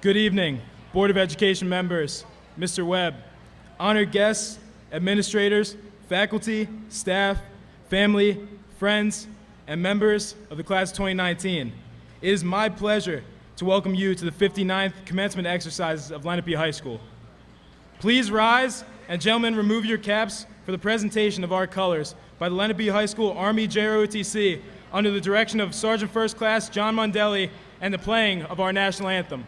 Good evening, Board of Education members, Mr. Webb, honored guests, administrators, faculty, staff, family, friends, and members of the class of 2019. It is my pleasure to welcome you to the 59th commencement exercises of Lenape High School. Please rise, and gentlemen, remove your caps for the presentation of our colors by the Lenape High School Army JROTC under the direction of Sergeant First Class John Mondelli and the playing of our national anthem.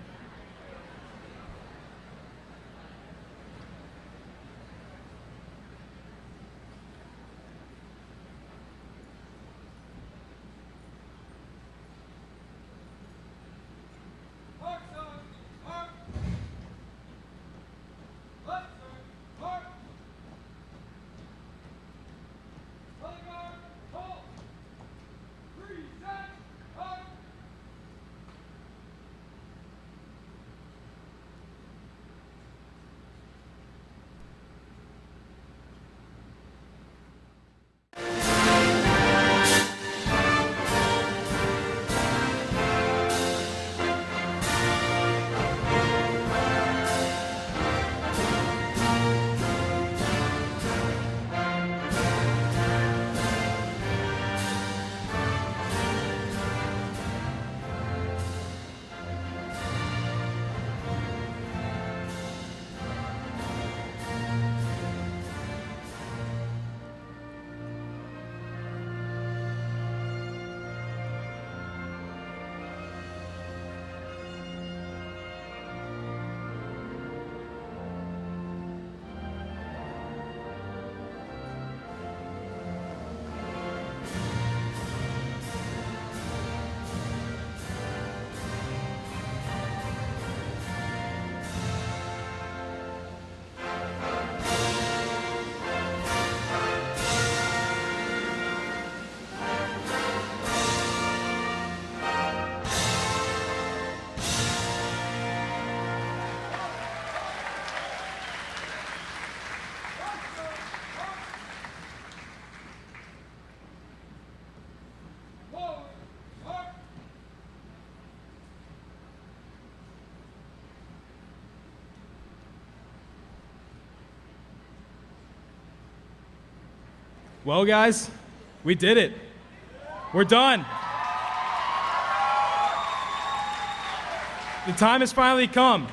Well, guys, we did it. We're done. The time has finally come.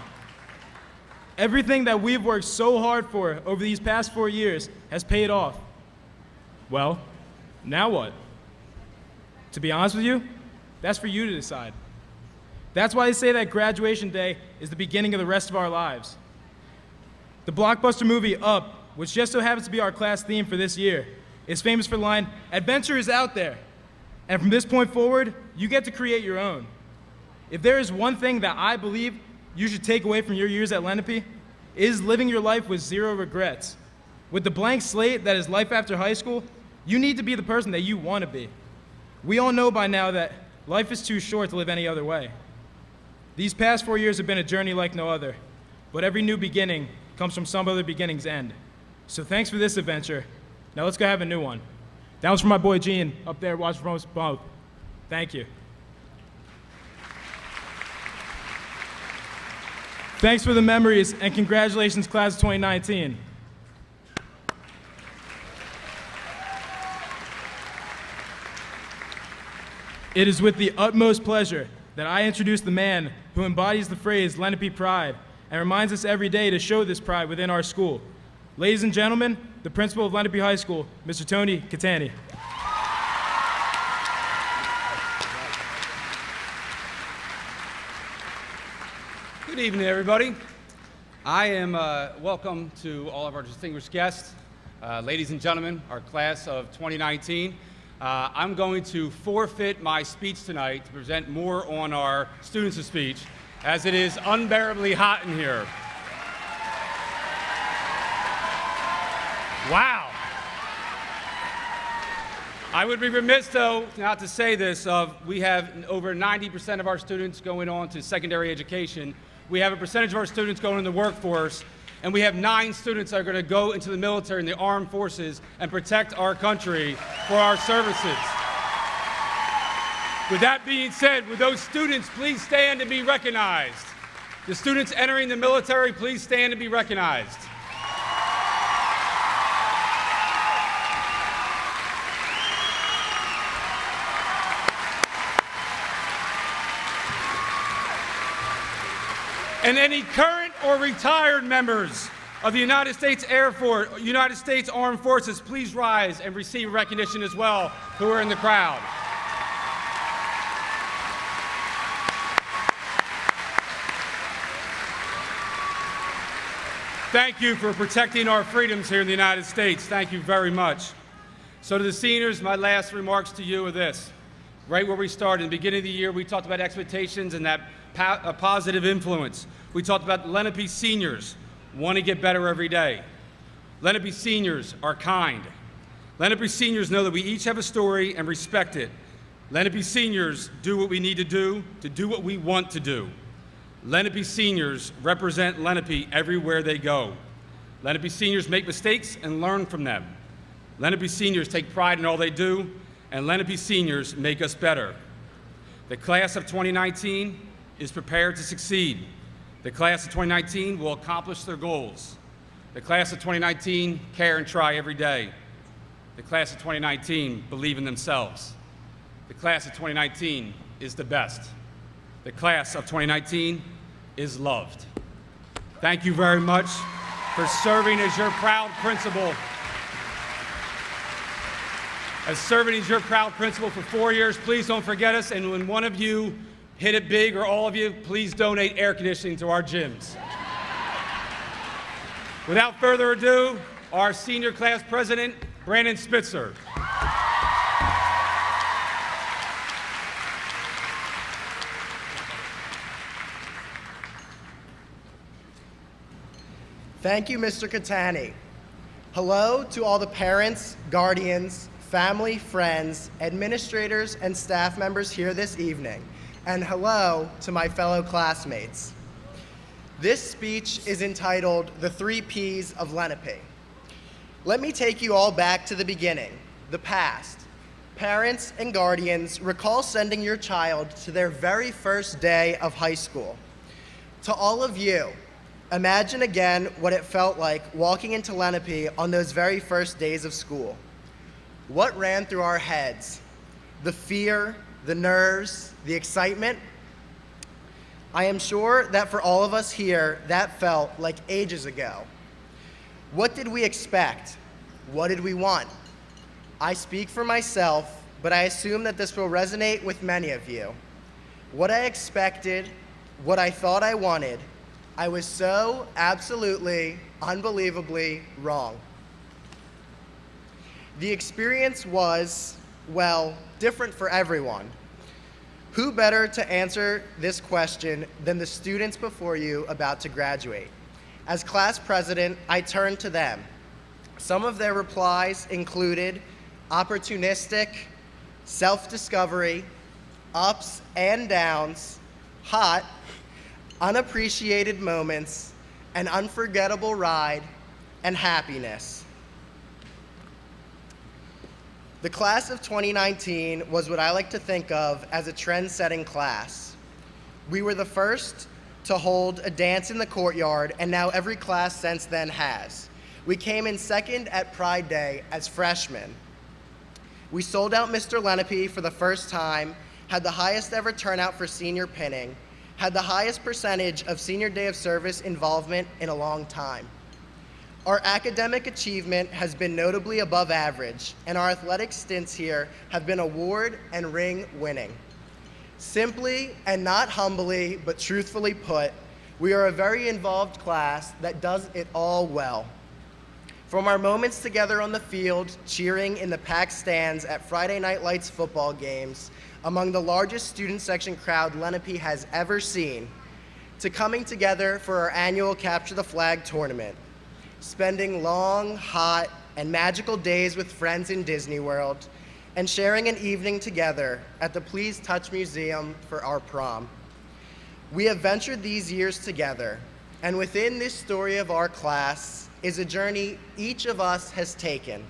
Everything that we've worked so hard for over these past 4 years has paid off. Well, now what? To be honest with you, that's for you to decide. That's why they say that graduation day is the beginning of the rest of our lives. The blockbuster movie Up, which just so happens to be our class theme for this year, is famous for the line, "Adventure is out there." And from this point forward, you get to create your own. If there is one thing that I believe you should take away from your years at Lenape, it is living your life with zero regrets. With the blank slate that is life after high school, you need to be the person that you want to be. We all know by now that life is too short to live any other way. These past 4 years have been a journey like no other, but every new beginning comes from some other beginning's end. So thanks for this adventure. Now let's go have a new one. That was for my boy Gene up there watching from us both. Thank you. Thanks for the memories and congratulations, class of 2019. It is with the utmost pleasure that I introduce the man who embodies the phrase Lenape pride and reminds us every day to show this pride within our school. Ladies and gentlemen, the principal of Lenape High School, Mr. Tony Catani. Good evening, everybody. I am welcome to all of our distinguished guests, ladies and gentlemen, our class of 2019. I'm going to forfeit my speech tonight to present more on our students of speech, as it is unbearably hot in here. Wow. I would be remiss, though, not to say this, we have over 90% of our students going on to secondary education. We have a percentage of our students going in the workforce, and we have 9 students that are going to go into the military and the armed forces and protect our country for our services. With that being said, would those students please stand and be recognized? The students entering the military, please stand and be recognized. And any current or retired members of the United States Air Force, United States Armed Forces, please rise and receive recognition as well, who are in the crowd. Thank you for protecting our freedoms here in the United States. Thank you very much. So to the seniors, my last remarks to you are this. Right where we started, in the beginning of the year, we talked about expectations and that a positive influence. We talked about Lenape seniors want to get better every day. Lenape seniors are kind. Lenape seniors know that we each have a story and respect it. Lenape seniors do what we need to do what we want to do. Lenape seniors represent Lenape everywhere they go. Lenape seniors make mistakes and learn from them. Lenape seniors take pride in all they do, and Lenape seniors make us better. The class of 2019 is prepared to succeed. The class of 2019 will accomplish their goals. The class of 2019 care and try every day. The class of 2019 believe in themselves. The class of 2019 is the best. The class of 2019 is loved. Thank you very much for serving as your proud principal. As serving as your proud principal for 4 years, please don't forget us, and when one of you hit it big, or all of you, please donate air conditioning to our gyms. Without further ado, our senior class president, Brandon Spitzer. Thank you, Mr. Catani. Hello to all the parents, guardians, family, friends, administrators, and staff members here this evening. And hello to my fellow classmates. This speech is entitled The 3 Ps of Lenape. Let me take you all back to the beginning, the past. Parents and guardians, recall sending your child to their very first day of high school. To all of you, imagine again what it felt like walking into Lenape on those very first days of school. What ran through our heads? The fear, the nerves, the excitement? I am sure that for all of us here, that felt like ages ago. What did we expect? What did we want? I speak for myself, but I assume that this will resonate with many of you. What I expected, what I thought I wanted, I was so absolutely, unbelievably wrong. The experience was, well, different for everyone. Who better to answer this question than the students before you about to graduate? As class president, I turned to them. Some of their replies included opportunistic, self-discovery, ups and downs, hot, unappreciated moments, an unforgettable ride, and happiness. The class of 2019 was what I like to think of as a trend-setting class. We were the first to hold a dance in the courtyard, and now every class since then has. We came in second at Pride Day as freshmen. We sold out Mr. Lenape for the first time, had the highest ever turnout for senior pinning, had the highest percentage of Senior Day of Service involvement in a long time. Our academic achievement has been notably above average, and our athletic stints here have been award and ring winning. Simply and not humbly, but truthfully put, we are a very involved class that does it all well. From our moments together on the field, cheering in the packed stands at Friday Night Lights football games, among the largest student section crowd Lenape has ever seen, to coming together for our annual Capture the Flag tournament, spending long, hot, and magical days with friends in Disney World, and sharing an evening together at the Please Touch Museum for our prom. We have ventured these years together, and within this story of our class is a journey each of us has taken.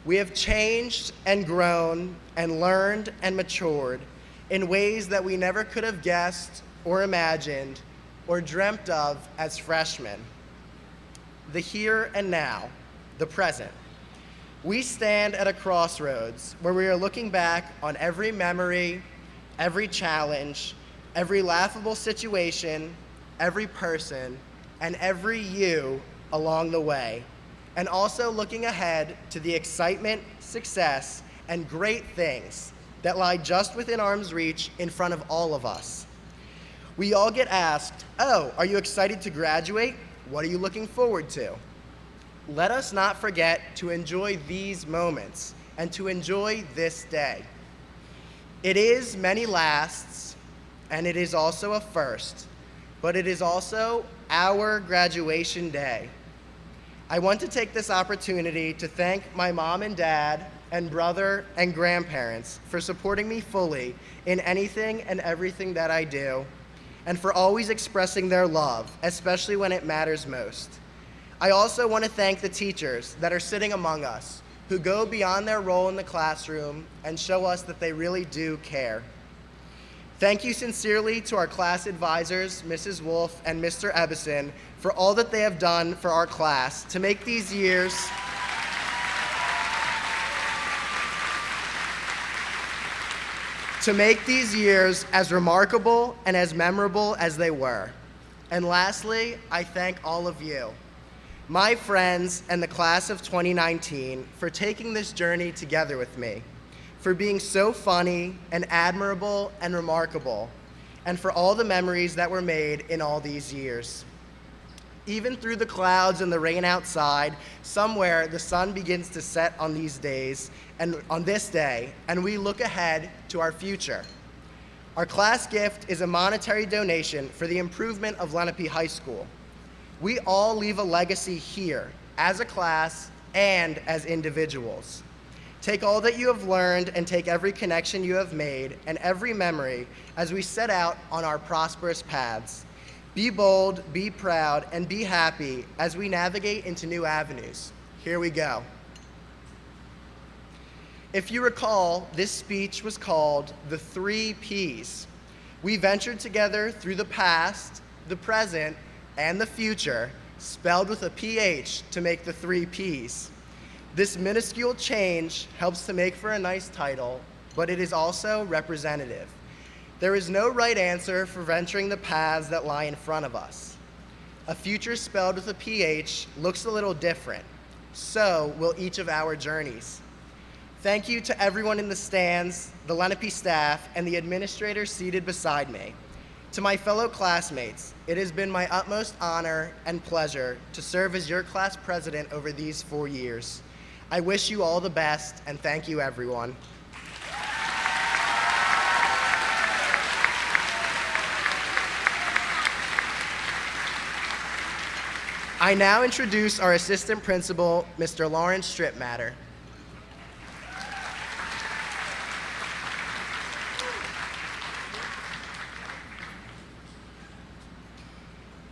We have changed and grown and learned and matured in ways that we never could have guessed or imagined or dreamt of as freshmen. The here and now, the present. We stand at a crossroads where we are looking back on every memory, every challenge, every laughable situation, every person, and every you along the way, and also looking ahead to the excitement, success, and great things that lie just within arm's reach in front of all of us. We all get asked, "Oh, are you excited to graduate? What are you looking forward to?" Let us not forget to enjoy these moments and to enjoy this day. It is many lasts, and it is also a first, but it is also our graduation day. I want to take this opportunity to thank my mom and dad and brother and grandparents for supporting me fully in anything and everything that I do, and for always expressing their love, especially when it matters most. I also want to thank the teachers that are sitting among us, who go beyond their role in the classroom and show us that they really do care. Thank you sincerely to our class advisors, Mrs. Wolf and Mr. Ebbison, for all that they have done for our class to make these years as remarkable and as memorable as they were. And lastly, I thank all of you, my friends and the class of 2019, for taking this journey together with me, for being so funny and admirable and remarkable, and for all the memories that were made in all these years. Even through the clouds and the rain outside, somewhere the sun begins to set on these days, and on this day, and we look ahead to our future. Our class gift is a monetary donation for the improvement of Lenape High School. We all leave a legacy here, as a class and as individuals. Take all that you have learned and take every connection you have made and every memory as we set out on our prosperous paths. Be bold, be proud, and be happy as we navigate into new avenues. Here we go. If you recall, this speech was called the 3 Ps. We ventured together through the past, the present, and the future, spelled with a PH to make the 3 Ps. This minuscule change helps to make for a nice title, but it is also representative. There is no right answer for venturing the paths that lie in front of us. A future spelled with a PH looks a little different. So will each of our journeys. Thank you to everyone in the stands, the Lenape staff, and the administrators seated beside me. To my fellow classmates, it has been my utmost honor and pleasure to serve as your class president over these 4 years. I wish you all the best, and thank you, everyone. I now introduce our assistant principal, Mr. Lawrence Stripmatter.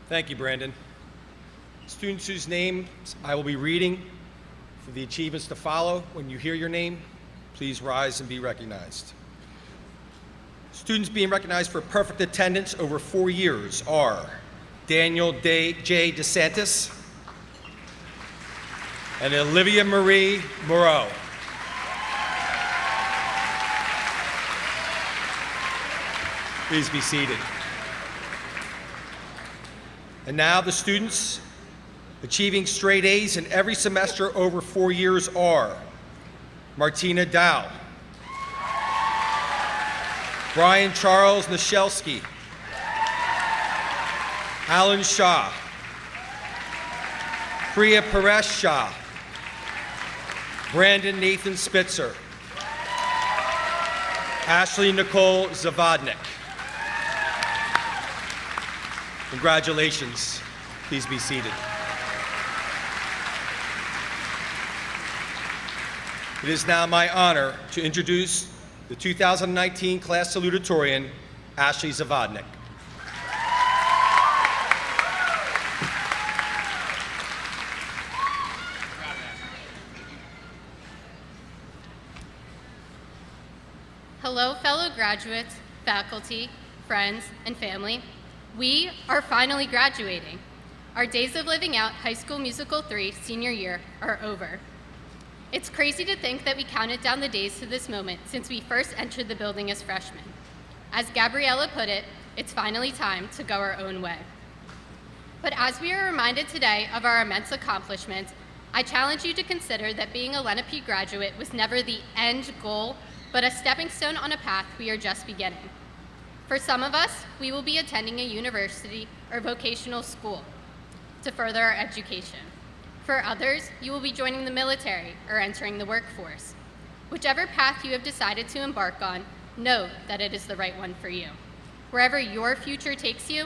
Thank you, Brandon. Students whose names I will be reading for the achievements to follow, when you hear your name, please rise and be recognized. Students being recognized for perfect attendance over 4 years are Daniel J. DeSantis and Olivia Marie Moreau. Please be seated. And now the students achieving straight A's in every semester over 4 years are Martina Dow, Brian Charles Nishelski, Alan Shaw, Priya Paresh Shah, Brandon Nathan Spitzer, Ashley Nicole Zavadnik. Congratulations. Please be seated. It is now my honor to introduce the 2019 class salutatorian, Ashley Zavadnik. Hello, fellow graduates, faculty, friends, and family. We are finally graduating. Our days of living out High School Musical 3 senior year are over. It's crazy to think that we counted down the days to this moment since we first entered the building as freshmen. As Gabriella put it, it's finally time to go our own way. But as we are reminded today of our immense accomplishments, I challenge you to consider that being a Lenape graduate was never the end goal, but a stepping stone on a path we are just beginning. For some of us, we will be attending a university or vocational school to further our education. For others, you will be joining the military or entering the workforce. Whichever path you have decided to embark on, know that it is the right one for you. Wherever your future takes you,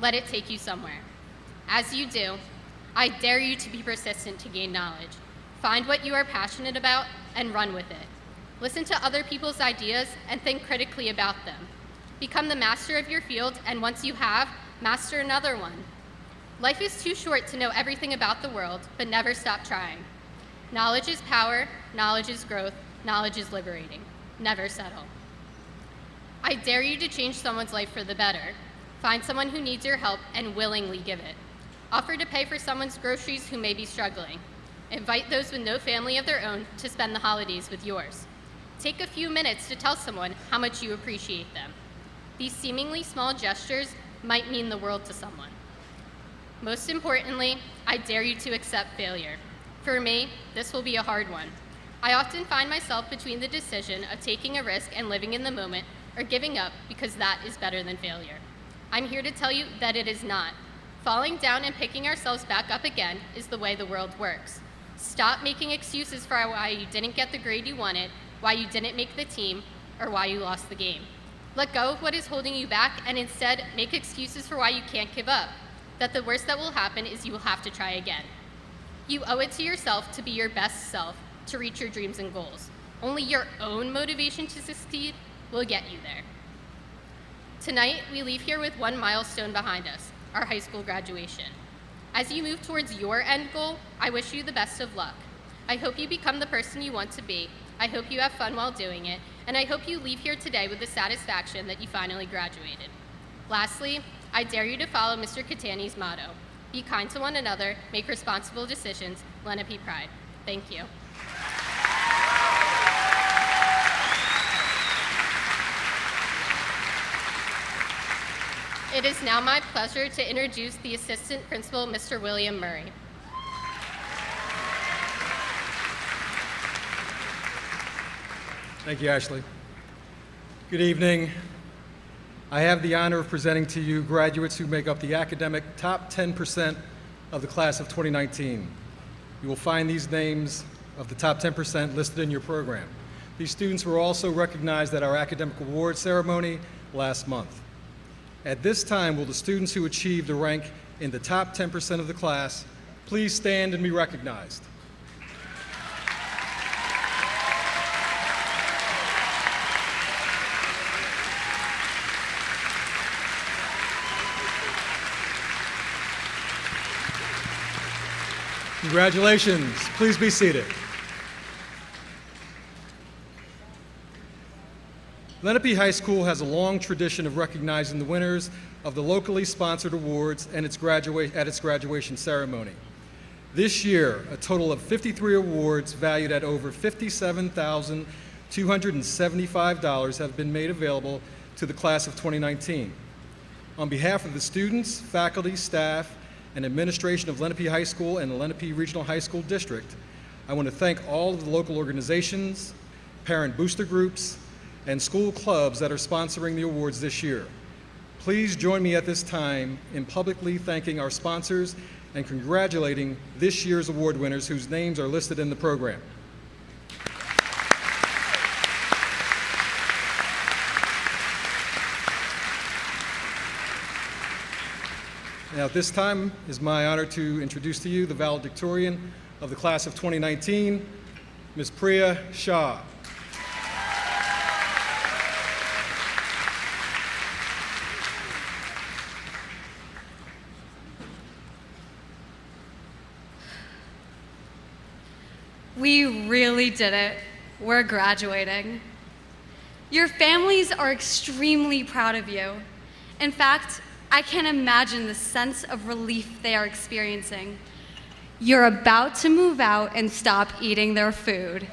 let it take you somewhere. As you do, I dare you to be persistent to gain knowledge. Find what you are passionate about and run with it. Listen to other people's ideas and think critically about them. Become the master of your field, and once you have, master another one. Life is too short to know everything about the world, but never stop trying. Knowledge is power, knowledge is growth, knowledge is liberating. Never settle. I dare you to change someone's life for the better. Find someone who needs your help and willingly give it. Offer to pay for someone's groceries who may be struggling. Invite those with no family of their own to spend the holidays with yours. Take a few minutes to tell someone how much you appreciate them. These seemingly small gestures might mean the world to someone. Most importantly, I dare you to accept failure. For me, this will be a hard one. I often find myself between the decision of taking a risk and living in the moment or giving up because that is better than failure. I'm here to tell you that it is not. Falling down and picking ourselves back up again is the way the world works. Stop making excuses for why you didn't get the grade you wanted, why you didn't make the team, or why you lost the game. Let go of what is holding you back and instead make excuses for why you can't give up. That the worst that will happen is you will have to try again. You owe it to yourself to be your best self, to reach your dreams and goals. Only your own motivation to succeed will get you there. Tonight, we leave here with one milestone behind us, our high school graduation. As you move towards your end goal, I wish you the best of luck. I hope you become the person you want to be. I hope you have fun while doing it, and I hope you leave here today with the satisfaction that you finally graduated. Lastly, I dare you to follow Mr. Catani's motto: be kind to one another, make responsible decisions, Lenape pride. Thank you. It is now my pleasure to introduce the Assistant Principal, Mr. William Murray. Thank you, Ashley. Good evening. I have the honor of presenting to you graduates who make up the academic top 10% of the class of 2019. You will find these names of the top 10% listed in your program. These students were also recognized at our academic award ceremony last month. At this time, will the students who achieved a rank in the top 10% of the class please stand and be recognized? Congratulations. Please be seated. Lenape High School has a long tradition of recognizing the winners of the locally sponsored awards and its graduation ceremony. This year, a total of 53 awards valued at over $57,275 have been made available to the class of 2019. On behalf of the students, faculty, staff, and administration of Lenape High School and the Lenape Regional High School District, I want to thank all of the local organizations, parent booster groups, and school clubs that are sponsoring the awards this year. Please join me at this time in publicly thanking our sponsors and congratulating this year's award winners whose names are listed in the program. Now, at this time, it is my honor to introduce to you the valedictorian of the class of 2019, Ms. Priya Shah. We really did it. We're graduating. Your families are extremely proud of you. In fact, I can't imagine the sense of relief they are experiencing. You're about to move out and stop eating their food.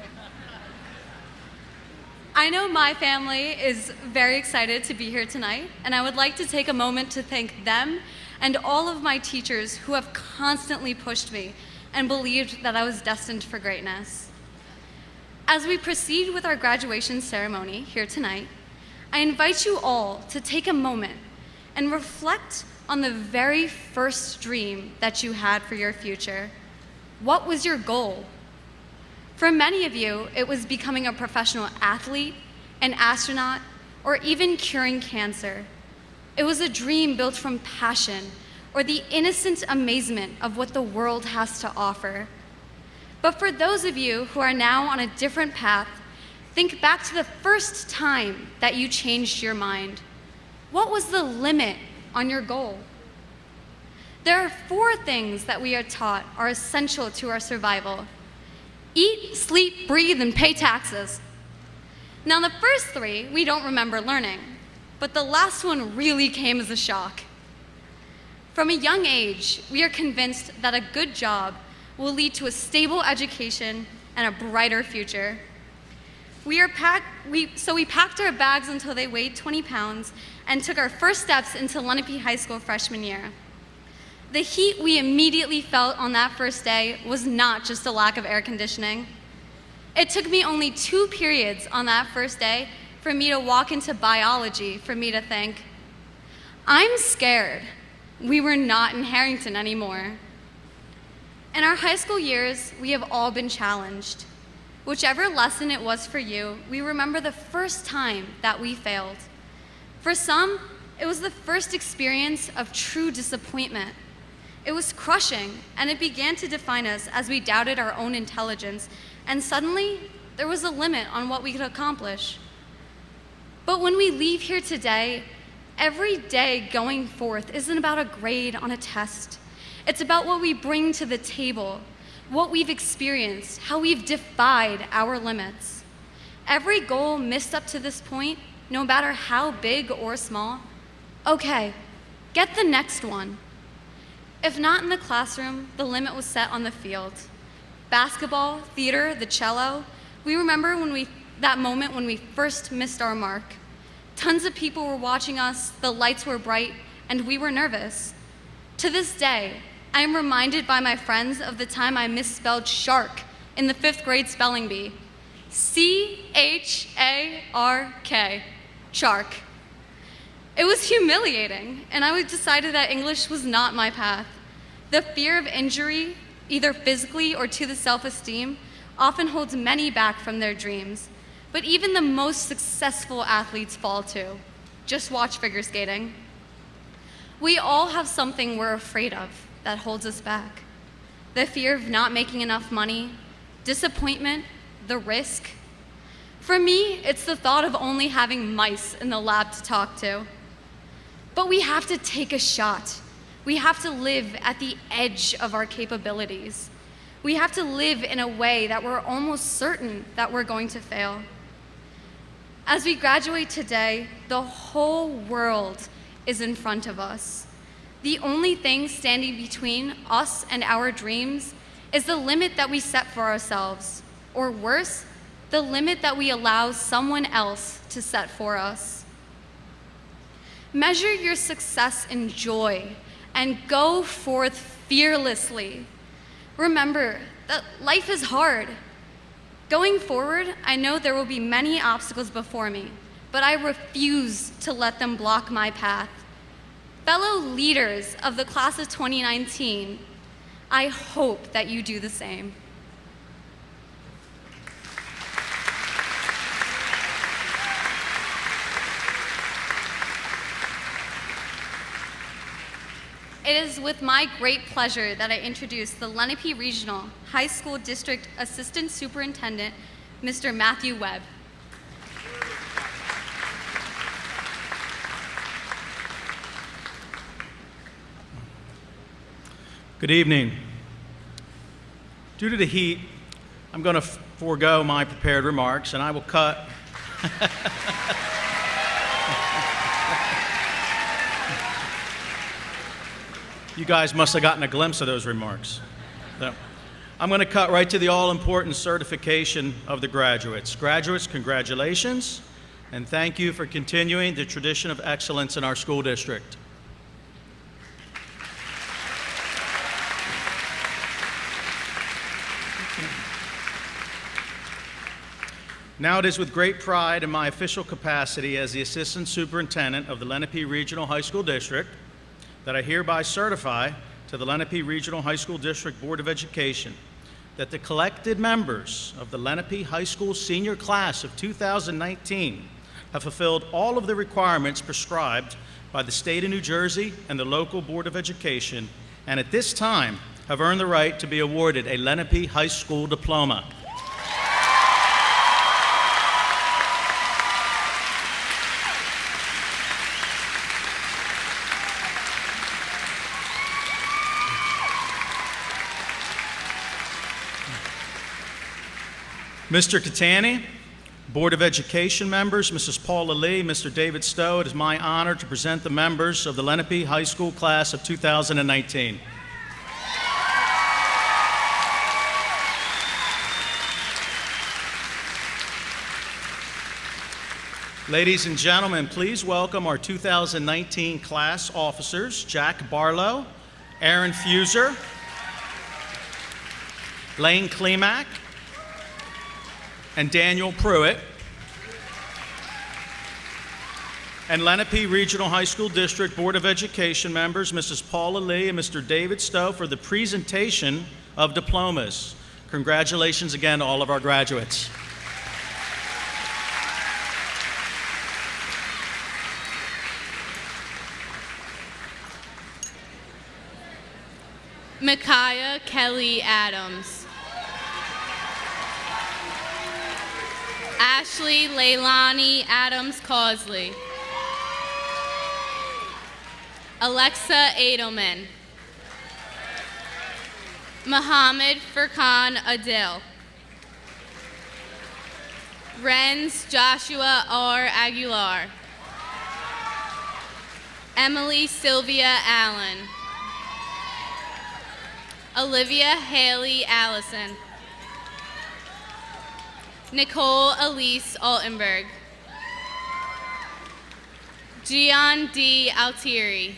I know my family is very excited to be here tonight, and I would like to take a moment to thank them and all of my teachers who have constantly pushed me and believed that I was destined for greatness. As we proceed with our graduation ceremony here tonight, I invite you all to take a moment and reflect on the very first dream that you had for your future. What was your goal? For many of you, it was becoming a professional athlete, an astronaut, or even curing cancer. It was a dream built from passion or the innocent amazement of what the world has to offer. But for those of you who are now on a different path, think back to the first time that you changed your mind. What was the limit on your goal? There are 4 things that we are taught are essential to our survival: eat, sleep, breathe, and pay taxes. Now, the first 3 we don't remember learning, but the last one really came as a shock. From a young age, we are convinced that a good job will lead to a stable education and a brighter future. We packed our bags until they weighed 20 pounds and took our first steps into Lenape High School freshman year. The heat we immediately felt on that first day was not just a lack of air conditioning. It took me only 2 periods on that first day for me to walk into biology for me to think, I'm scared. We were not in Harrington anymore. In our high school years, we have all been challenged. Whichever lesson it was for you, we remember the first time that we failed. For some, it was the first experience of true disappointment. It was crushing, and it began to define us as we doubted our own intelligence, and suddenly, there was a limit on what we could accomplish. But when we leave here today, every day going forth isn't about a grade on a test. It's about what we bring to the table, what we've experienced, how we've defied our limits. Every goal missed up to this point, no matter how big or small, okay, get the next one. If not in the classroom, the limit was set on the field. Basketball, theater, the cello, we remember that moment when we first missed our mark. Tons of people were watching us, the lights were bright, and we were nervous. To this day, I am reminded by my friends of the time I misspelled shark in the 5th grade spelling bee. C-H-A-R-K, shark. It was humiliating, and I decided that English was not my path. The fear of injury, either physically or to the self-esteem, often holds many back from their dreams. But even the most successful athletes fall too. Just watch figure skating. We all have something we're afraid of that holds us back. The fear of not making enough money, disappointment, the risk. For me, it's the thought of only having mice in the lab to talk to. But we have to take a shot. We have to live at the edge of our capabilities. We have to live in a way that we're almost certain that we're going to fail. As we graduate today, the whole world is in front of us. The only thing standing between us and our dreams is the limit that we set for ourselves, or worse, the limit that we allow someone else to set for us. Measure your success in joy and go forth fearlessly. Remember that life is hard. Going forward, I know there will be many obstacles before me, but I refuse to let them block my path. Fellow leaders of the class of 2019, I hope that you do the same. It is with my great pleasure that I introduce the Lenape Regional High School District Assistant Superintendent, Mr. Matthew Webb. Good evening. Due to the heat, I'm going to forego my prepared remarks, and I will cut You guys must have gotten a glimpse of those remarks. So, I'm going to cut right to the all-important certification of the graduates. Graduates, congratulations, and thank you for continuing the tradition of excellence in our school district. Now it is with great pride in my official capacity as the Assistant Superintendent of the Lenape Regional High School District that I hereby certify to the Lenape Regional High School District Board of Education that the collected members of the Lenape High School senior class of 2019 have fulfilled all of the requirements prescribed by the state of New Jersey and the local Board of Education, and at this time have earned the right to be awarded a Lenape High School diploma. Mr. Catani, Board of Education members, Mrs. Paula Lee, Mr. David Stowe, it is my honor to present the members of the Lenape High School class of 2019. Ladies and gentlemen, please welcome our 2019 class officers, Jack Barlow, Aaron Fuser, Lane Klimak, and Daniel Pruitt, and Lenape Regional High School District Board of Education members, Mrs. Paula Lee and Mr. David Stowe, for the presentation of diplomas. Congratulations again to all of our graduates. Micaiah Kelly Adams. Ashley Leilani Adams Causley. Alexa Edelman. Muhammad Furqan Adil. Renz Joshua R. Aguilar. Emily Sylvia Allen. Olivia Haley Allison. Nicole Elise Altenberg. Gian D. Altieri.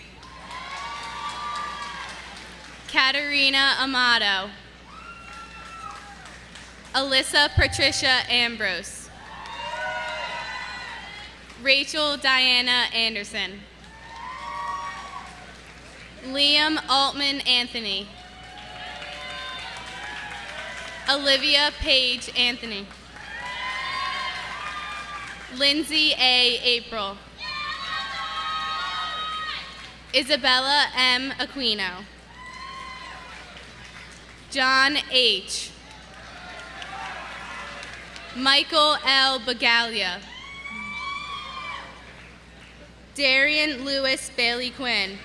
Katerina Amato. Alyssa Patricia Ambrose. Rachel Diana Anderson. Liam Altman Anthony. Olivia Page Anthony. Lindsay A. April. Isabella M. Aquino. John H. Michael L. Bagalia. Darian Lewis Bailey Quinn.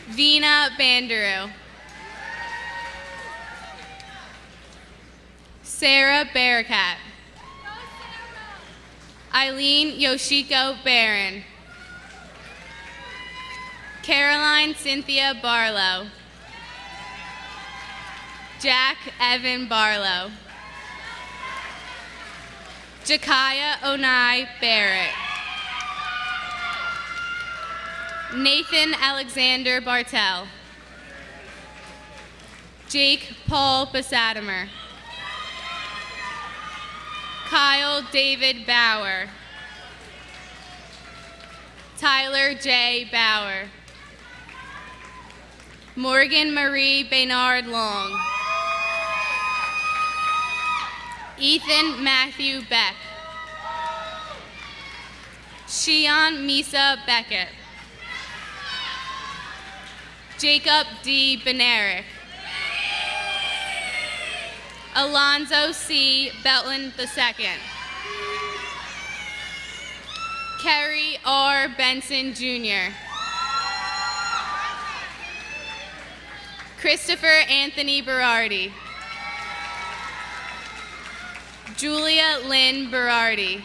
Vina Banderu. Sarah Barakat. Eileen Yoshiko Barron. Caroline Cynthia Barlow. Jack Evan Barlow. Jakaya Onai Barrett. Nathan Alexander Bartel. Jake Paul Basadimer. Kyle David Bauer. Tyler J. Bauer. Morgan Marie Baynard Long. Ethan Matthew Beck. Shion Misa Beckett. Jacob D. Benerick. Alonzo C. Beltland II. Kerry R. Benson Jr. Christopher Anthony Berardi. Julia Lynn Berardi.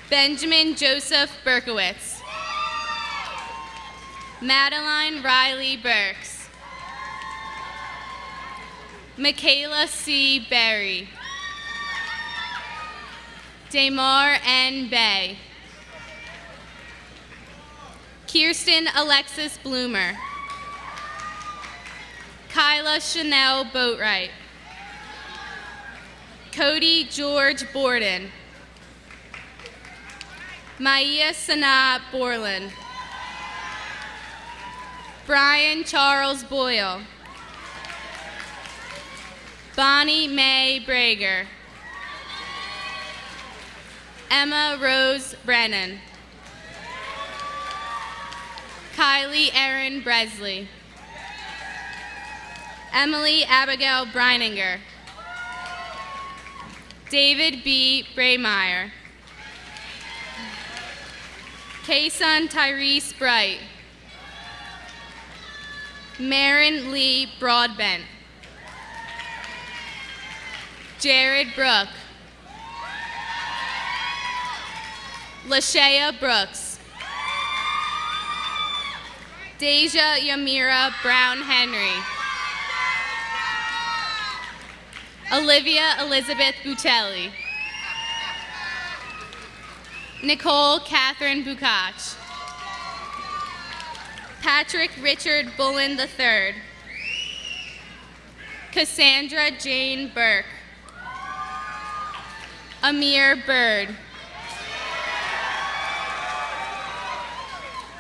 Benjamin Joseph Berkowitz. Madeline Riley Burks. Michaela C. Berry. Damar N. Bay. Kirsten Alexis Bloomer. Kyla Chanel Boatwright. Cody George Borden. Maya Sanaa Borland. Brian Charles Boyle. Bonnie Mae Brager. Emma Rose Brennan. Kylie Erin Bresley. Emily Abigail Breininger. David B. Braymeyer. Kaysun Tyrese Bright. Marin Lee Broadbent. Jared Brook. Lashea Brooks. Deja Yamira Brown Henry. Olivia Elizabeth Butelli. Nicole Catherine Bukach. Patrick Richard Bullen III. Cassandra Jane Burke. Amir Bird.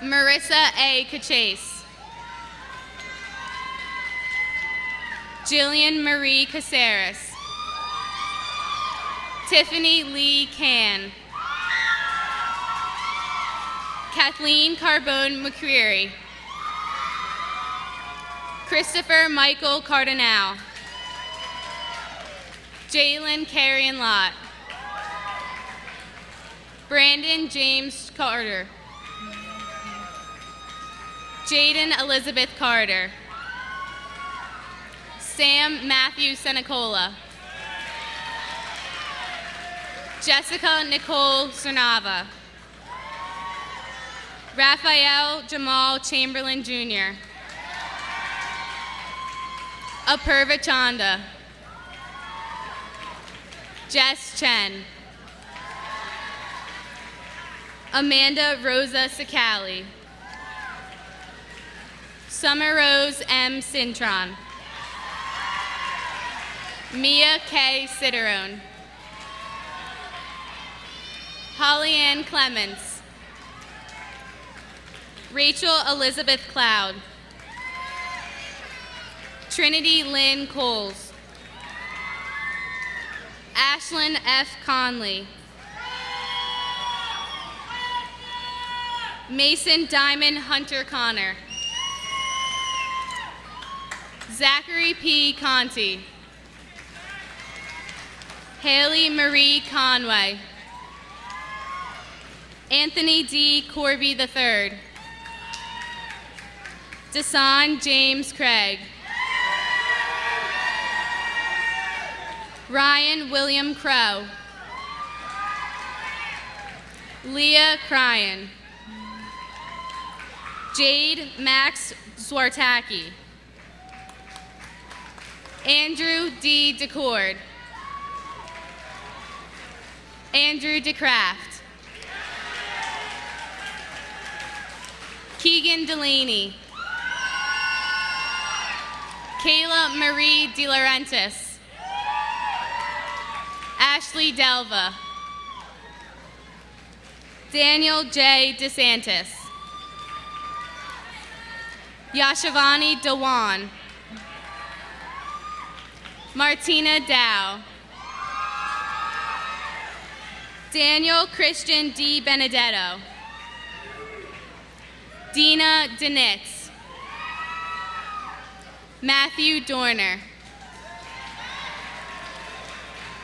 Marissa A. Cachase. Jillian Marie Caceres. Tiffany Lee Can. Kathleen Carbone McCreary. Christopher Michael Cardinal. Jalen Carrion Lott. Brandon James Carter. Jaden Elizabeth Carter. Sam Matthew Senecola. Jessica Nicole Cernava. Raphael Jamal Chamberlain Jr. Apurva Chanda. Jess Chen. Amanda Rosa Sicali. Summer Rose M. Cintron. Mia K. Ciderone. Holly Ann Clements. Rachel Elizabeth Cloud. Trinity Lynn Coles. Ashlyn F. Conley. Mason Diamond Hunter Connor. Zachary P. Conti. Haley Marie Conway. Anthony D. Corby III. Desan James Craig. Ryan William Crow. Leah Cryan. Jade Max Zwartaki. Andrew D. DeCord. Andrew DeCraft. Keegan Delaney. Kayla Marie De Laurentiis. Ashley Delva. Daniel J. DeSantis. Yashavani Dewan. Martina Dow. Daniel Christian D. Benedetto. Dina Denitz. Matthew Dorner.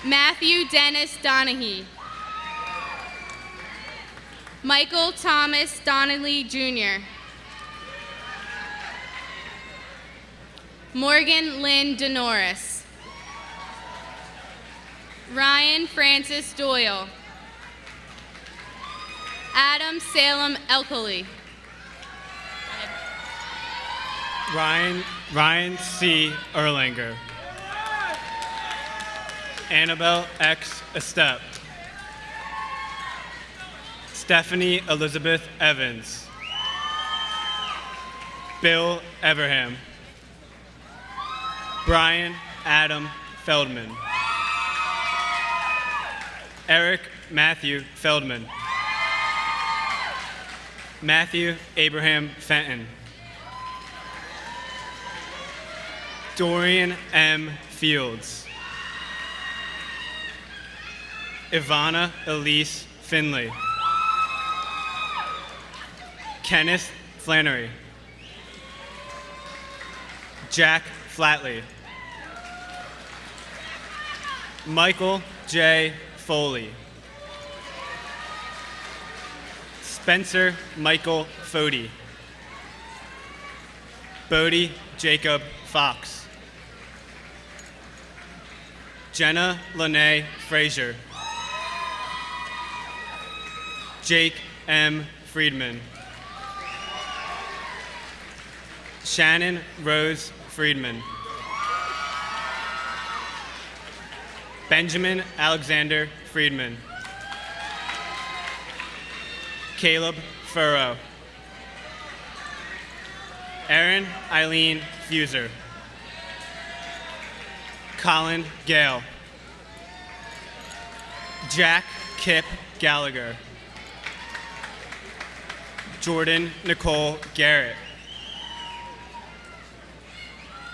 Matthew Dennis Donahue. Michael Thomas Donnelly Jr. Morgan Lynn DeNorris. Ryan Francis Doyle. Adam Salem Elkely. Ryan C. Erlanger. Annabelle X. Estep. Stephanie Elizabeth Evans. Bill Everham. Brian Adam Feldman. Eric Matthew Feldman. Matthew Abraham Fenton. Dorian M. Fields. Ivana Elise Finley. Kenneth Flannery. Jack Flatley. Michael J. Foley. Spencer Michael Fody. Bodie Jacob Fox. Jenna Lene Frazier. Jake M. Friedman. Shannon Rose Friedman. Benjamin Alexander Friedman. Caleb Furrow. Erin Eileen Fuser. Colin Gale. Jack Kip Gallagher. Jordan Nicole Garrett.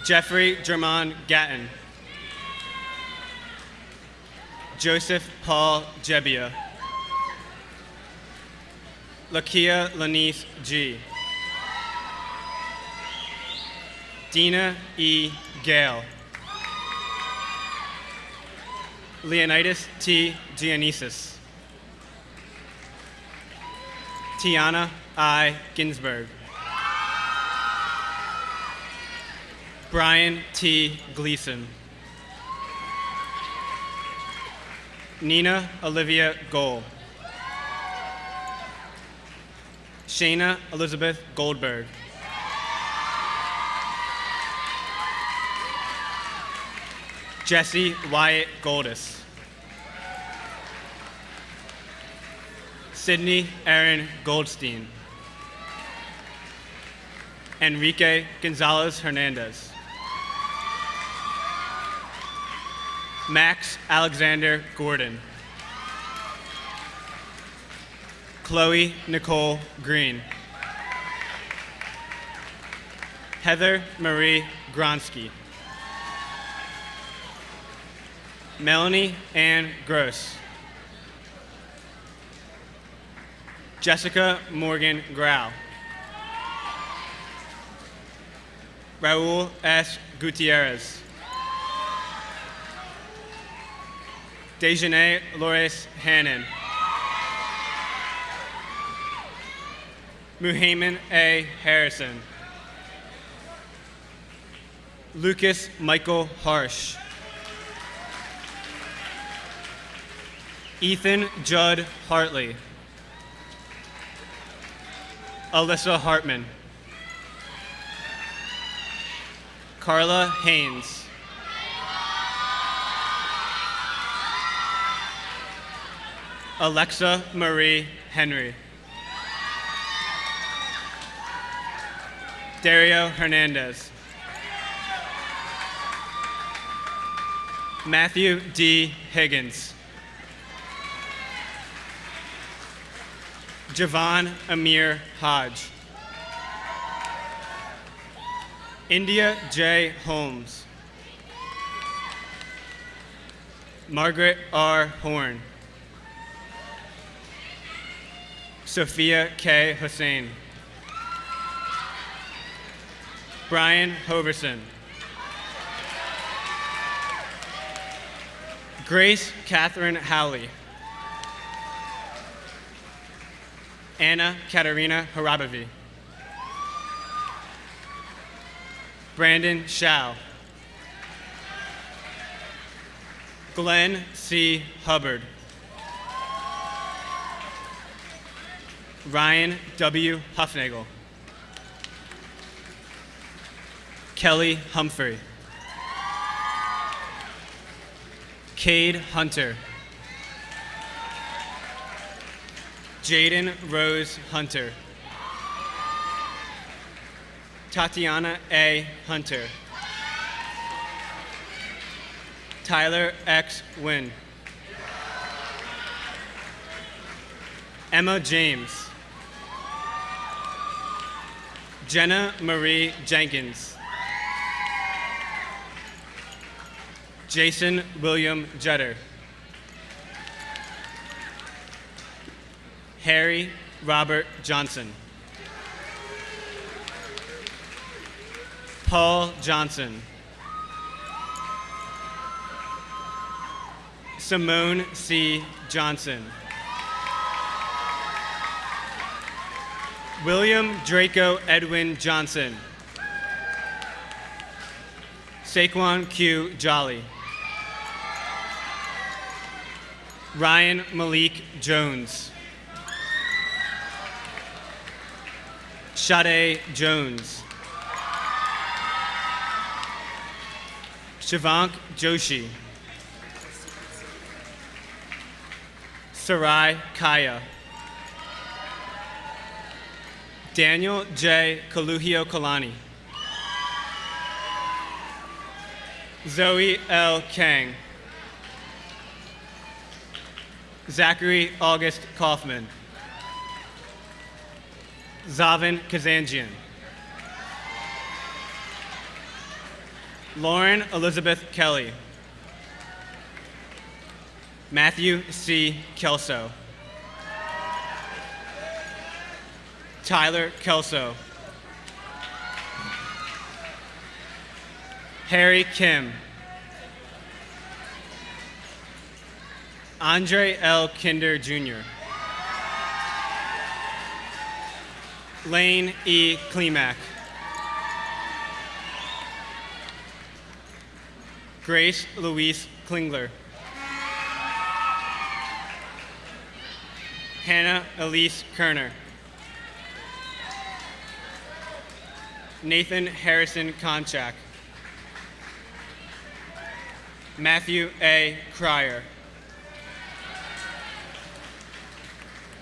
Jeffrey German Gatton. Joseph Paul Jebbia. Lakia Lanice G. Dina E. Gale. Leonidas T. Giannisis. Tiana I. Ginsberg. Brian T. Gleason. Nina Olivia Gohl. Shayna Elizabeth Goldberg. Jesse Wyatt Goldis. Sydney Aaron Goldstein. Enrique Gonzalez Hernandez. Max Alexander Gordon. Chloe Nicole Green. Heather Marie Gronsky. Melanie Ann Gross. Jessica Morgan Grau. Raul S. Gutierrez. Dejanay Lores Hannon. Muhammad A. Harrison. Lucas Michael Harsh. Ethan Judd Hartley. Alyssa Hartman. Carla Haynes. Alexa Marie Henry. Dario Hernandez. Matthew D. Higgins. Javon Amir Hodge. India J. Holmes. Margaret R. Horn. Sophia K. Hussein. Brian Hoverson. Grace Catherine Howley. Anna Katerina Harabavi. Brandon Shao. Glenn C. Hubbard. Ryan W. Huffnagel. Kelly Humphrey. Cade Hunter. Jaden Rose Hunter. Tatiana A. Hunter. Tyler X. Wynn. Emma James. Jenna Marie Jenkins. Jason William Jetter. Harry Robert Johnson. Paul Johnson. Simone C. Johnson. William Draco Edwin Johnson. Saquon Q. Jolly. Ryan Malik Jones. Sade Jones. Shivank Joshi. Sarai Kaya. Daniel J. Kaluhio Kalani. Zoe L. Kang. Zachary August Kaufman. Zavin Kazanjian. Lauren Elizabeth Kelly. Matthew C. Kelso. Tyler Kelso. Harry Kim. Andre L. Kinder Jr. Lane E. Klimak. Grace Louise Klingler. Hannah Elise Kerner. Nathan Harrison Konchak. Matthew A. Cryer.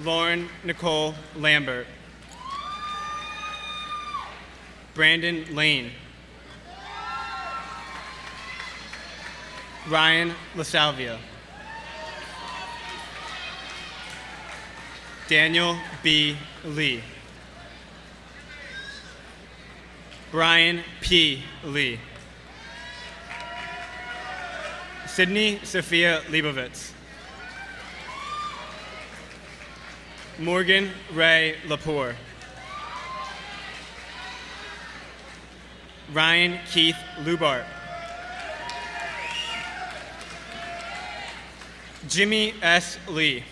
Lauren Nicole Lambert. Brandon Lane. Ryan LaSalvia. Daniel B. Lee. Brian P. Lee. Sydney Sophia Leibovitz. Morgan Ray Lepore. Ryan Keith Lubart. Jimmy S. Lee.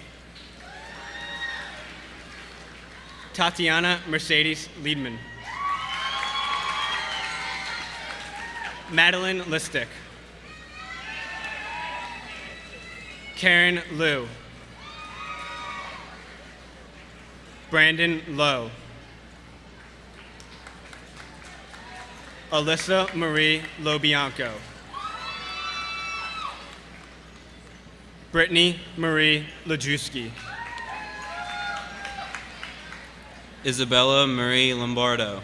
Tatiana Mercedes Liedman. Madeline Listick. Karen Liu. Brandon Lowe. Alyssa Marie Lobianco. Brittany Marie Lajewski. Isabella Marie Lombardo.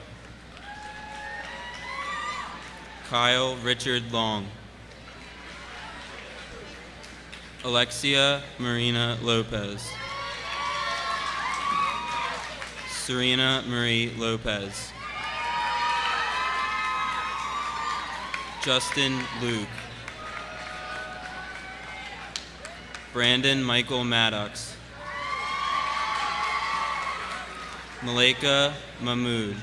Kyle Richard Long. Alexia Marina Lopez. Serena Marie Lopez. Justin Luke. Brandon Michael Maddox. Malika Mahmood.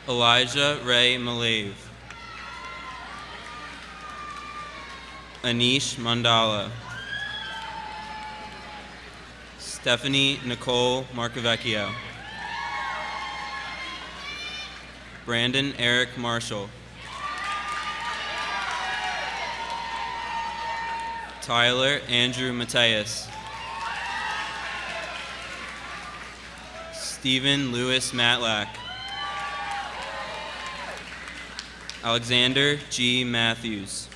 Elijah Ray Malave. Anish Mandala. Stephanie Nicole Marcavecchio. Brandon Eric Marshall. Tyler Andrew Mateus. Stephen Lewis Matlack. Alexander G. Matthews.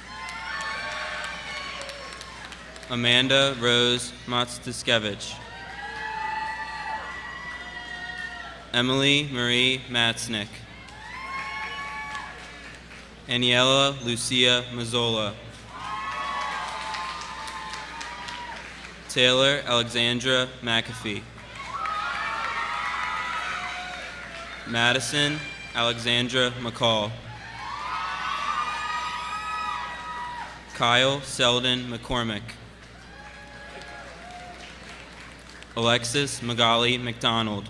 Amanda Rose Motstiskevich. Emily Marie Matznick. Aniela Lucia Mazzola. Taylor Alexandra McAfee. Madison Alexandra McCall. Kyle Selden McCormick. Alexis Magali McDonald.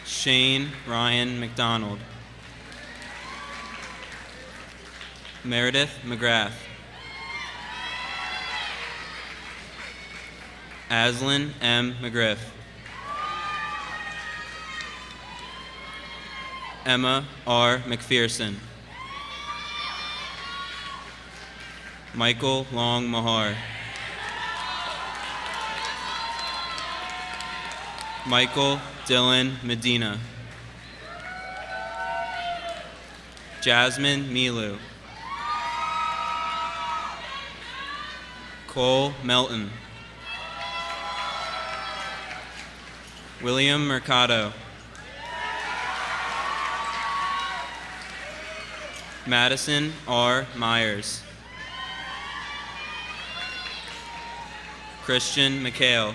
Shane Ryan McDonald. Meredith McGrath. Aslan M. McGriff. Emma R. McPherson. Michael Long Mahar. Michael Dylan Medina. Jasmine Milu. Cole Melton. William Mercado. Madison R. Myers. Christian McHale.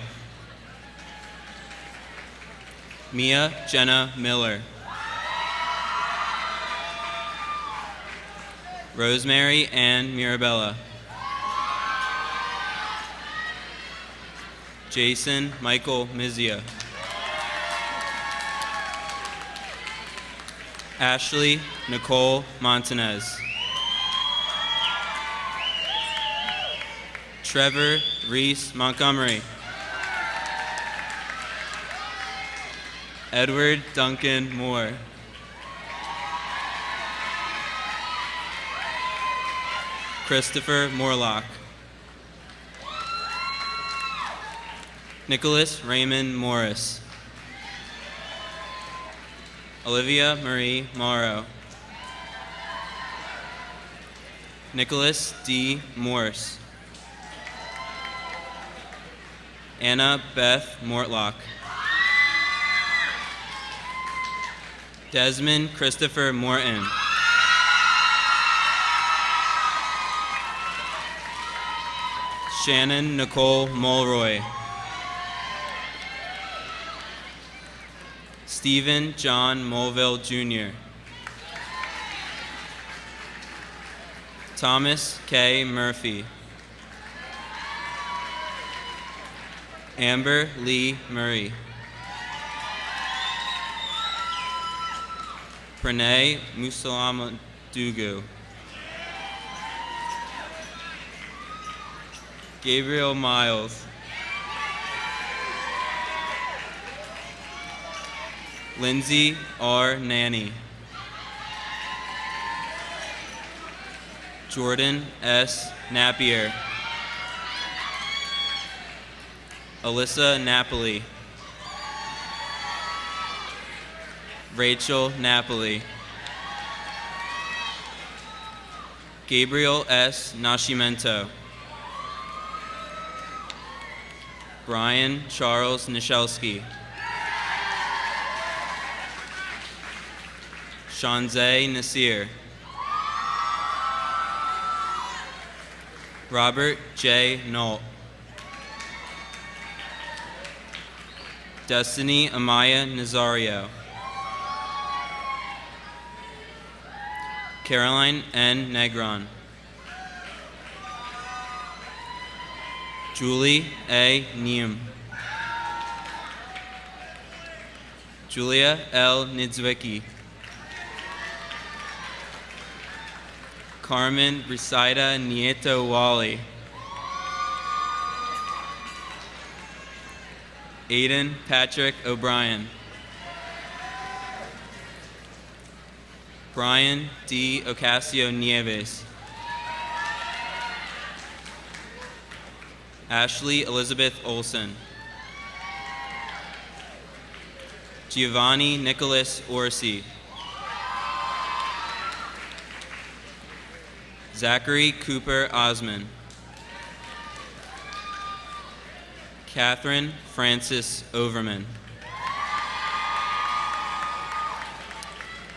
Mia Jenna Miller. Rosemary Ann Mirabella. Jason Michael Mizia. Ashley Nicole Montanez. Trevor Reese Montgomery. Edward Duncan Moore. Christopher Morlock. Nicholas Raymond Morris. Olivia Marie Morrow. Nicholas D. Morse. Anna Beth Mortlock. Desmond Christopher Morton. Shannon Nicole Mulroy. Stephen John Mulville Jr. Thomas K. Murphy. Amber Lee Murray. Pranay Musalamadugu. Gabriel Miles. Lindsay R. Nanny. Jordan S. Napier. Alyssa Napoli. Rachel Napoli. Gabriel S. Nascimento. Brian Charles Nishelski. Shanzay Nasir. Robert J. Knoll. Destiny Amaya Nazario. Caroline N. Negron. Julie A. Neum. Julia L. Nidzwicki. Carmen Brisaida Nieto Wally. Aiden Patrick O'Brien. Brian D. Ocasio Nieves. Ashley Elizabeth Olson. Giovanni Nicholas Orsi. Zachary Cooper Osman. Catherine Frances Overman.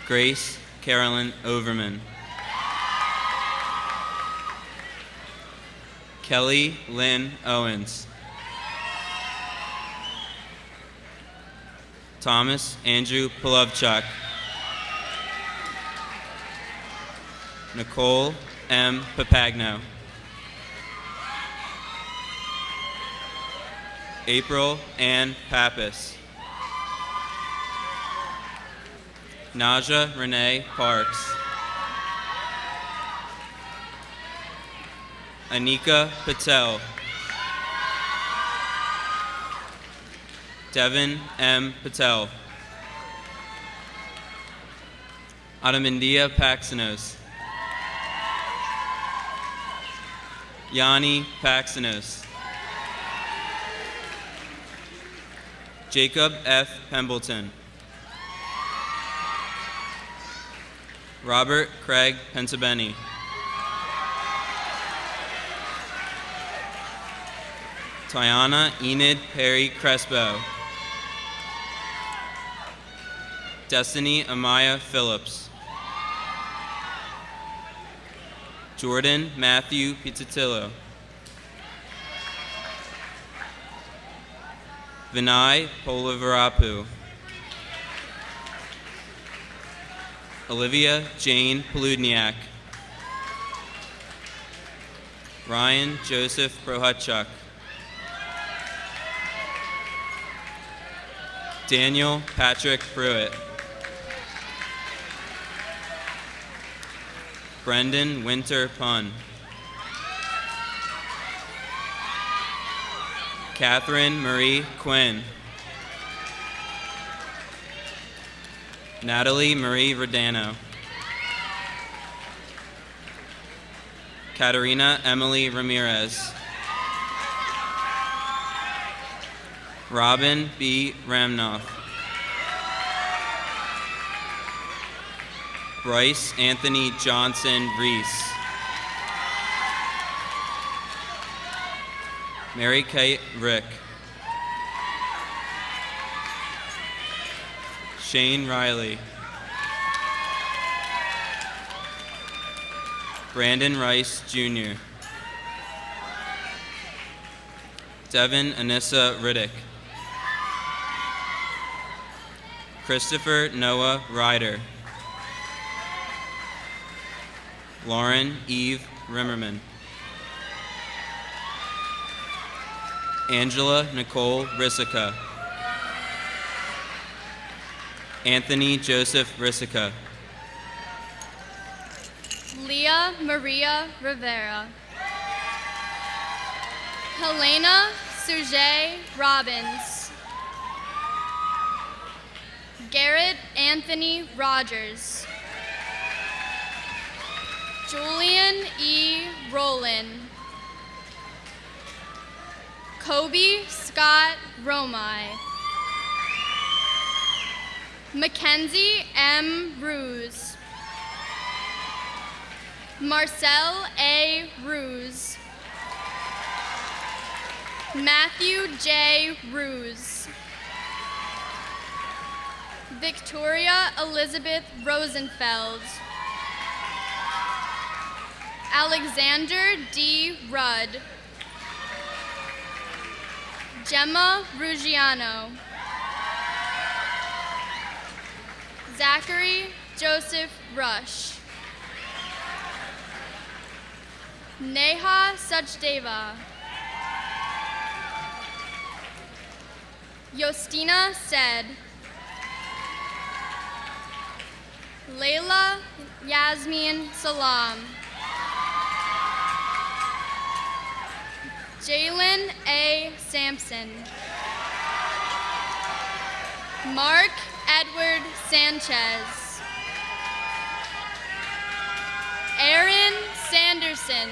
Grace Carolyn Overman. Kelly Lynn Owens. Thomas Andrew Polovchuk. Nicole M. Papagno. April Ann Pappas. Naja Renee Parks. Anika Patel. Devin M. Patel. Adamindia Paxinos. Yanni Paxinos. Jacob F. Pembleton. Robert Craig Pentabeni. Tiana Enid Perry Crespo. Destiny Amaya Phillips. Jordan Matthew Pizzatillo. Vinay Polavarapu. Olivia Jane Poludniak. Ryan Joseph Prohutchuk. Daniel Patrick Pruitt. Brendan Winter Pun. Catherine Marie Quinn. Natalie Marie Verdano. Katerina Emily Ramirez. Robin B. Ramnoff. Bryce Anthony Johnson Reese. Mary Kate Rick. Shane Riley. Brandon Rice Jr. Devin Anissa Riddick. Christopher Noah Ryder. Lauren Eve Rimmerman. Angela Nicole Rissica. Anthony Joseph Rissica. Leah Maria Rivera. Helena Sujay Robbins. Garrett Anthony Rogers. Julian E. Rowland. Kobe Scott Romai. Mackenzie M. Ruse. Marcel A. Ruse. Matthew J. Ruse. Victoria Elizabeth Rosenfeld. Alexander D. Rudd. Gemma Ruggiano. Zachary Joseph Rush. Neha Sachdeva. Yostina Said. Layla Yasmin Salam. Jalen A. Sampson. Mark Edward Sanchez. Aaron Sanderson.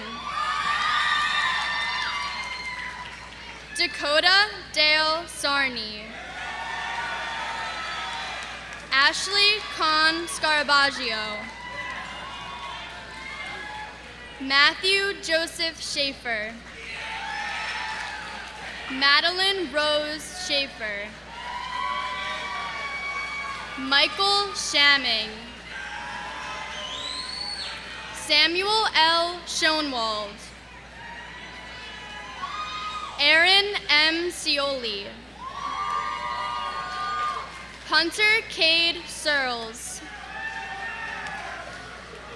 Dakota Dale Sarney. Ashley Con Scarabaggio. Matthew Joseph Schaefer. Madeline Rose Schaefer. Michael Shamming. Samuel L. Schoenwald. Aaron M. Cioli. Hunter Cade Searles.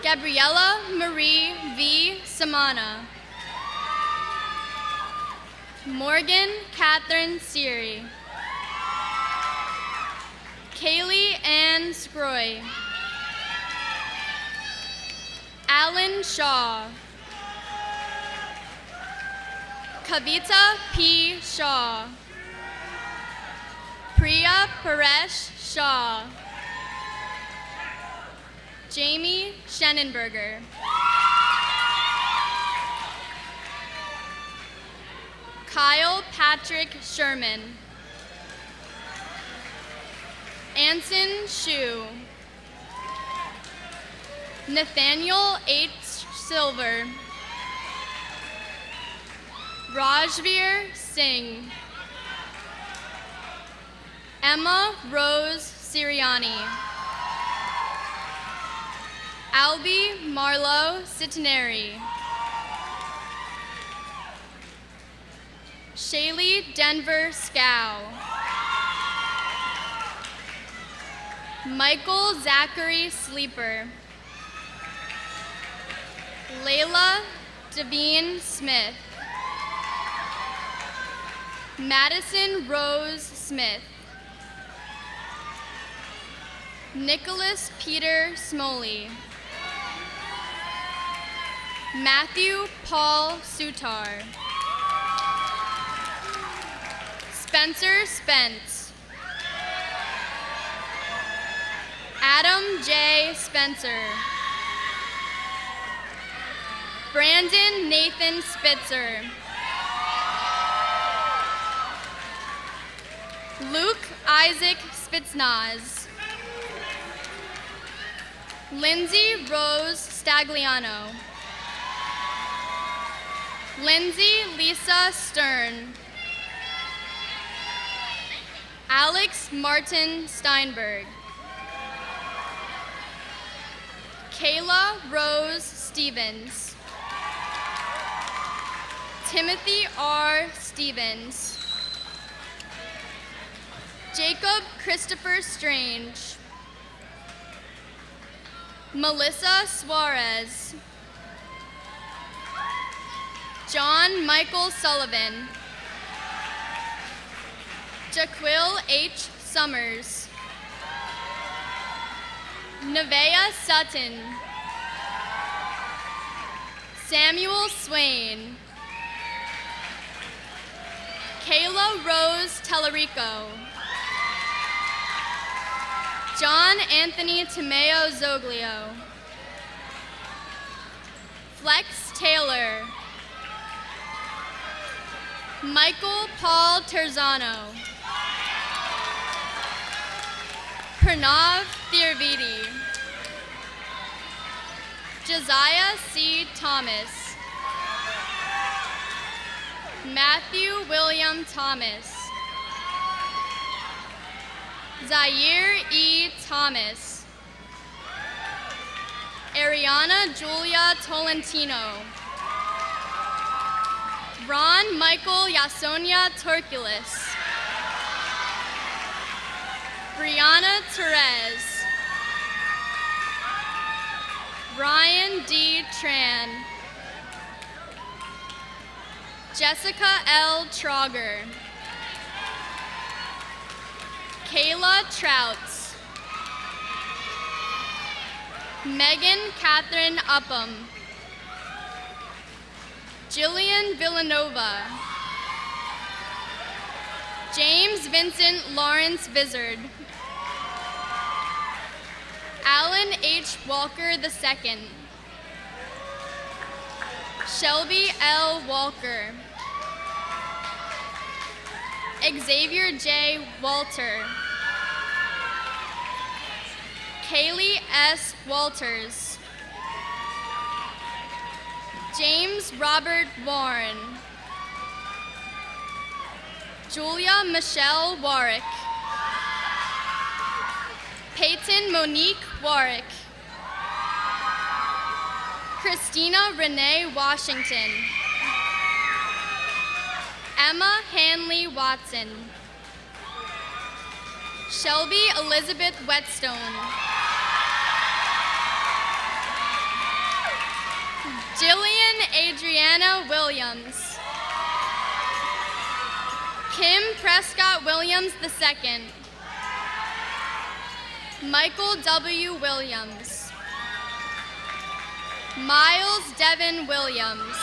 Gabriella Marie V. Samana. Morgan Catherine Seary. Kaylee Ann Scroy. Alan Shaw. Kavita P. Shaw. Priya Paresh Shaw. Jamie Schenenberger. Kyle Patrick Sherman. Anson Shu. Nathaniel H. Silver. Rajveer Singh. Emma Rose Siriani. Albie Marlowe Citineri. Shaylee Denver Scow. Michael Zachary Sleeper. Layla Devine Smith. Madison Rose Smith. Nicholas Peter Smoley. Matthew Paul Sutar. Spencer Spence. Adam J. Spencer. Brandon Nathan Spitzer. Luke Isaac Spitznaz. Lindsay Rose Stagliano. Lindsay Lisa Stern. Alex Martin Steinberg. Kayla Rose Stevens. Timothy R. Stevens. Jacob Christopher Strange. Melissa Suarez. John Michael Sullivan. Jaquil H. Summers. Nevaeh Sutton. Samuel Swain. Kayla Rose Tellerico. John Anthony Tomeo Zoglio. Flex Taylor. Michael Paul Terzano. Pranav Thirvedi. Josiah C. Thomas. Matthew William Thomas. Zaire E. Thomas. Ariana Julia Tolentino. Ron Michael Yasonia Turkulis. Brianna Therese. Ryan D. Tran. Jessica L. Trauger. Kayla Trouts. Megan Catherine Upham. Jillian Villanova. James Vincent Lawrence Vizard. Alan H. Walker II. Shelby L. Walker. Xavier J. Walter. Kaylee S. Walters. James Robert Warren. Julia Michelle Warwick. Peyton Monique Warwick. Christina Renee Washington. Emma Hanley Watson. Shelby Elizabeth Whetstone. Jillian Adriana Williams. Kim Prescott Williams II. Michael W. Williams. Miles Devin Williams.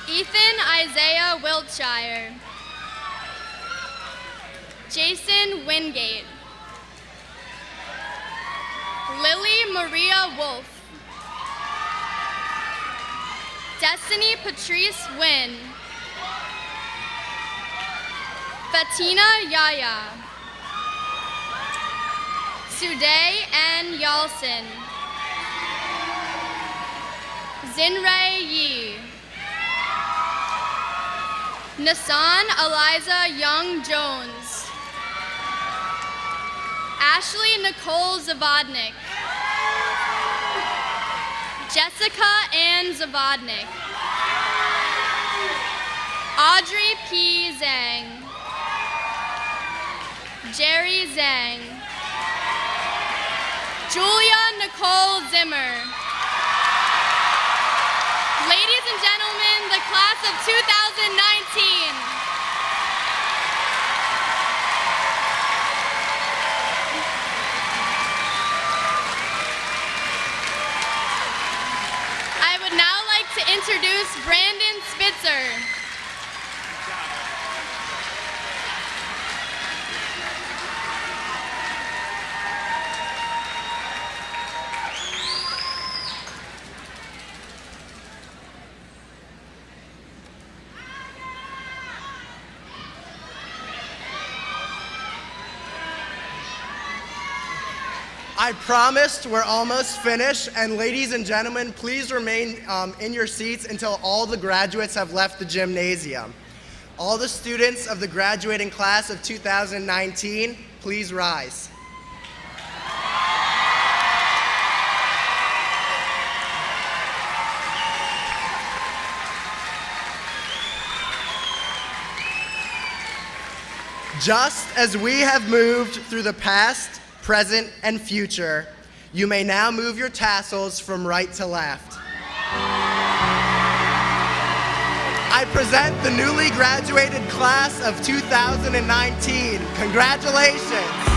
Ethan Isaiah Wiltshire. Jason Wingate. Lily Maria Wolf. Destiny Patrice Wynn. Fatina Yaya. Suday N. Yalson. Zinray Yi. Nasan Eliza Young Jones. Ashley Nicole Zavodnik. Jessica Ann Zavodnik. Audrey P. Zhang. Jerry Zhang. Julia Nicole Zimmer. Ladies and gentlemen, the class of 2019. I would now like to introduce Brandon Spitzer. I promised we're almost finished, and ladies and gentlemen, please remain in your seats until all the graduates have left the gymnasium. All the students of the graduating class of 2019, please rise. Just as we have moved through the past, present, and future, you may now move your tassels from right to left. I present the newly graduated class of 2019. Congratulations.